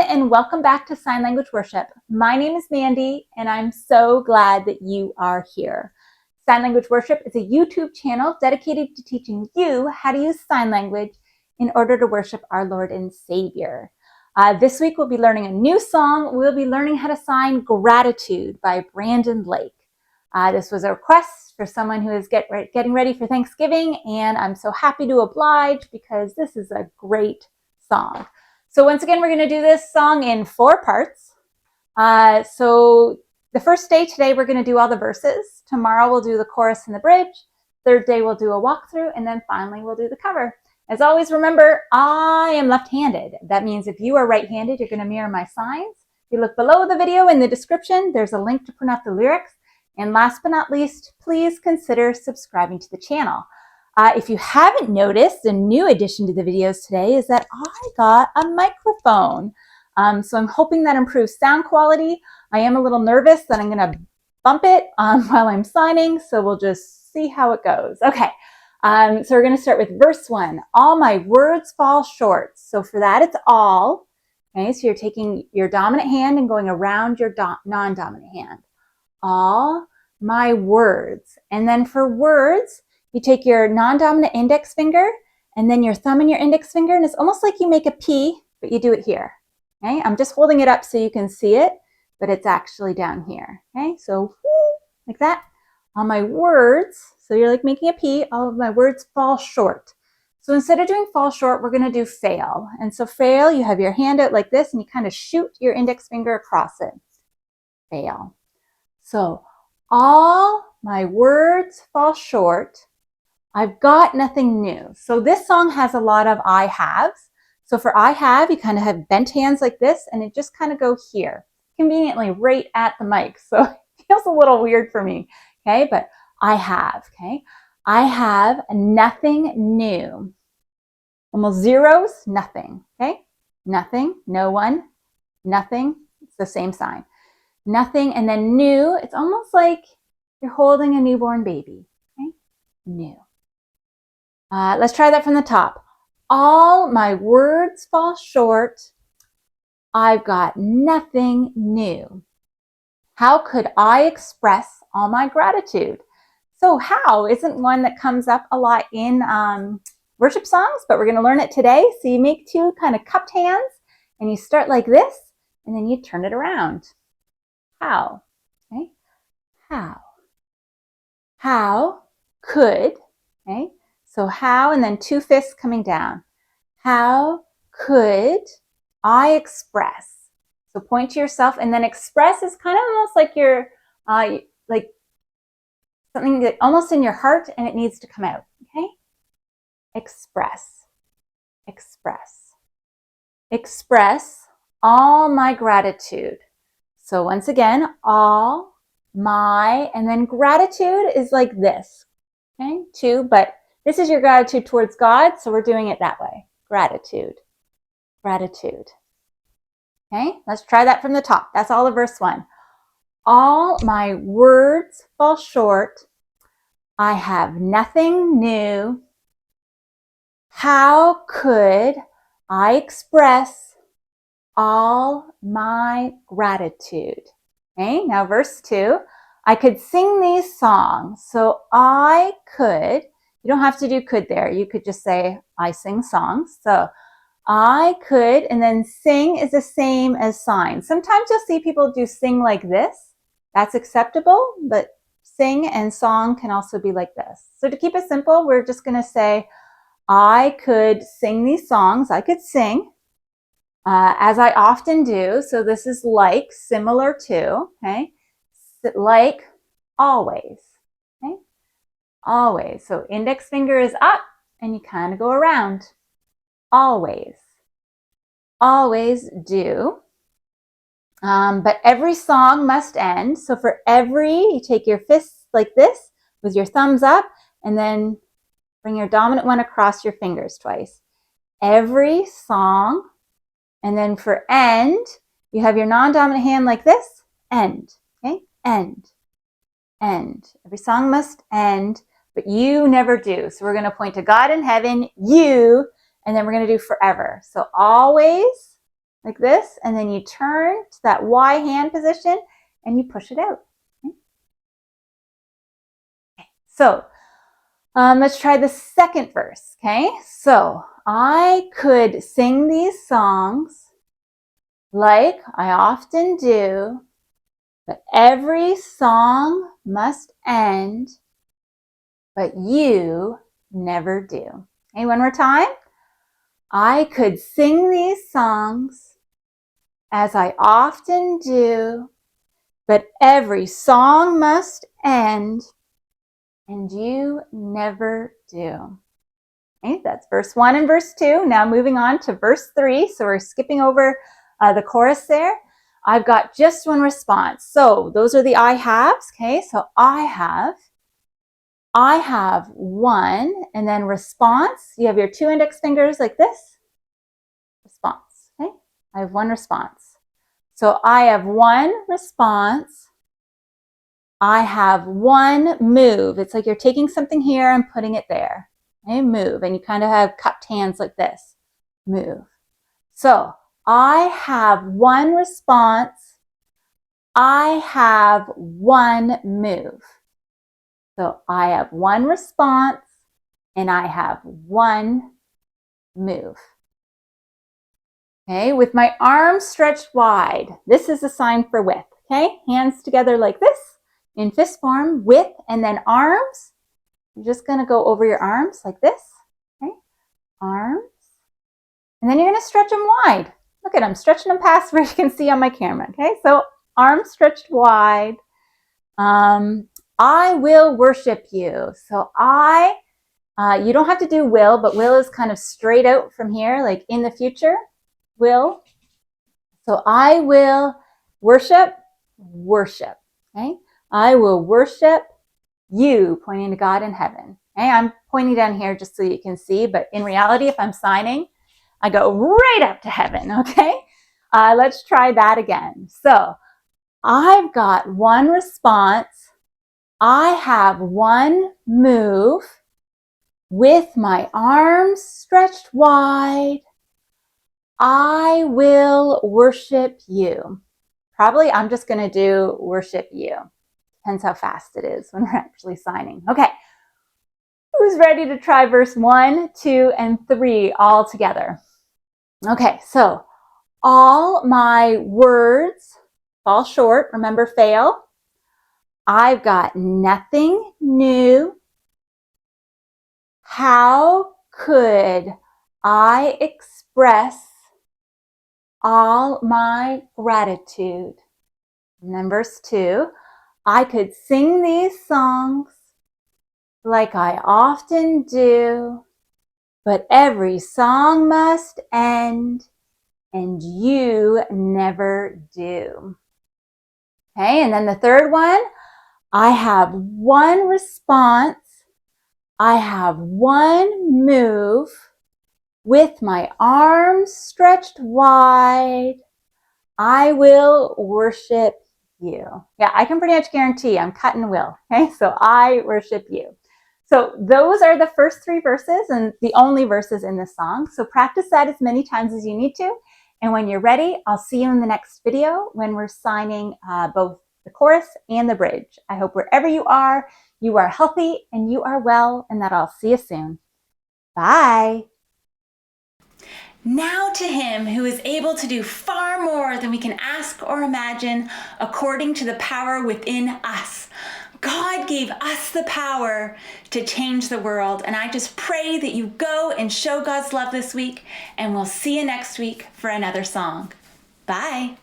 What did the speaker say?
and welcome back to Sign Language Worship. My name is Mandy and I'm so glad that you are here. Sign Language Worship is a YouTube channel dedicated to teaching you how to use sign language in order to worship our Lord and Savior. This week we'll be learning a new song. We'll be learning how to sign Gratitude by Brandon Lake. This was a request for someone who is getting ready for Thanksgiving, and I'm so happy to oblige because this is a great song. So once again, we're going to do this song in 4 parts. So the first day today, we're going to do all the verses. Tomorrow, we'll do the chorus and the bridge. Third day, we'll do a walkthrough. And then finally, we'll do the cover. As always, remember, I am left-handed. That means if you are right-handed, you're going to mirror my signs. If you look below the video in the description, there's a link to print out the lyrics. And last but not least, please consider subscribing to the channel. If you haven't noticed, a new addition to the videos today is that I got a microphone. So I'm hoping that improves sound quality. I am a little nervous that I'm going to bump it while I'm signing, so we'll just see how it goes. Okay, so we're going to start with verse 1. All my words fall short. So for that, it's all. Okay, so you're taking your dominant hand and going around your non-dominant hand. All my words. And then for words, you take your non-dominant index finger and then your thumb and your index finger, and it's almost like you make a P, but you do it here. Okay, I'm just holding it up so you can see it, but it's actually down here. Okay, so like that. All my words, so you're like making a P, all of my words fall short. So instead of doing fall short, we're going to do fail. And so fail, you have your hand out like this and you kind of shoot your index finger across it. Fail. So all my words fall short. I've got nothing new. So this song has a lot of I haves. So for I have, you kind of have bent hands like this, and it just kind of go here, conveniently right at the mic. So it feels a little weird for me, okay? But I have, okay? I have nothing new. Almost zeros, nothing, okay? Nothing, no one, nothing. It's the same sign. Nothing, and then new, it's almost like you're holding a newborn baby, okay? New. Let's try that from the top. All my words fall short. I've got nothing new. How could I express all my gratitude? So how isn't one that comes up a lot in worship songs, but we're going to learn it today. So you make 2 kind of cupped hands, and you start like this, and then you turn it around. How? Okay. How? How could, okay? So how, and then 2 fists coming down. How could I express? So point to yourself, and then express is kind of almost like you're, like something that almost in your heart, and it needs to come out, okay? Express, express, express all my gratitude. So once again, all my, and then gratitude is like this, okay? 2, but this is your gratitude towards God, so we're doing it that way. Gratitude, gratitude. Okay, let's try that from the top. That's all of verse 1. All my words fall short. I have nothing new. How could I express all my gratitude? Okay, now verse 2. I could sing these songs. So I could, you don't have to do could there. You could just say, I sing songs. So I could, and then sing is the same as sign. Sometimes you'll see people do sing like this. That's acceptable, but sing and song can also be like this. So to keep it simple, we're just going to say, I could sing these songs. I could sing, as I often do. So this is like, similar to, okay? Like, always, okay? Always. So index finger is up and you kind of go around. Always. Always do. But every song must end. So for every, you take your fists like this with your thumbs up and then bring your dominant one across your fingers twice. Every song. And then for end, you have your non-dominant hand like this. End. Okay? End. End. Every song must end, but you never do. So we're going to point to God in heaven, you, and then we're going to do forever. So always, like this, and then you turn to that Y hand position and you push it out. Okay. So let's try the second verse, okay? So I could sing these songs like I often do, but every song must end, but you never do. Okay, one more time. I could sing these songs as I often do, but every song must end, and you never do. Okay, that's verse 1 and verse 2. Now moving on to verse 3. So we're skipping over the chorus there. I've got just one response. So those are the I haves. Okay, so I have one, and then response. You have your 2 index fingers like this. Response. Okay, I have one response. So I have one response. I have one move. It's like you're taking something here and putting it there. Okay, move. And you kind of have cupped hands like this. Move. So I have one response. I have one move. So I have one response and I have one move. Okay, with my arms stretched wide. This is a sign for with. Okay, hands together like this in fist form, with, and then arms. You're just going to go over your arms like this. Okay, arms. And then you're going to stretch them wide. Look at them, stretching them past where you can see on my camera. Okay, so arms stretched wide. I will worship you. So you don't have to do will, but will is kind of straight out from here, like in the future. Will. So I will worship. Okay, I will worship you, pointing to God in heaven. Okay, I'm pointing down here just so you can see, but in reality, if I'm signing, I go right up to heaven. Okay, let's try that again. So I've got one response. I have one move with my arms stretched wide. I will worship you. Probably I'm just going to do worship you. Depends how fast it is when we're actually signing. Okay. Who's ready to try verse 1, 2, and 3 all together? Okay, so all my words fall short. Remember, fail. I've got nothing new. How could I express all my gratitude? And then verse 2, I could sing these songs like I often do, but every song must end, and you never do. Okay, and then the third one, I have one response. I have one move with my arms stretched wide. I will worship you. Yeah, I can pretty much guarantee I'm cutting will. Okay, so I worship you. So those are the first 3 verses and the only verses in this song. So practice that as many times as you need to. And when you're ready, I'll see you in the next video when we're signing both the chorus and the bridge. I hope wherever you are healthy and you are well, and that I'll see you soon. Bye. Now to him who is able to do far more than we can ask or imagine, according to the power within us. God gave us the power to change the world, and I just pray that you go and show God's love this week, and we'll see you next week for another song. Bye.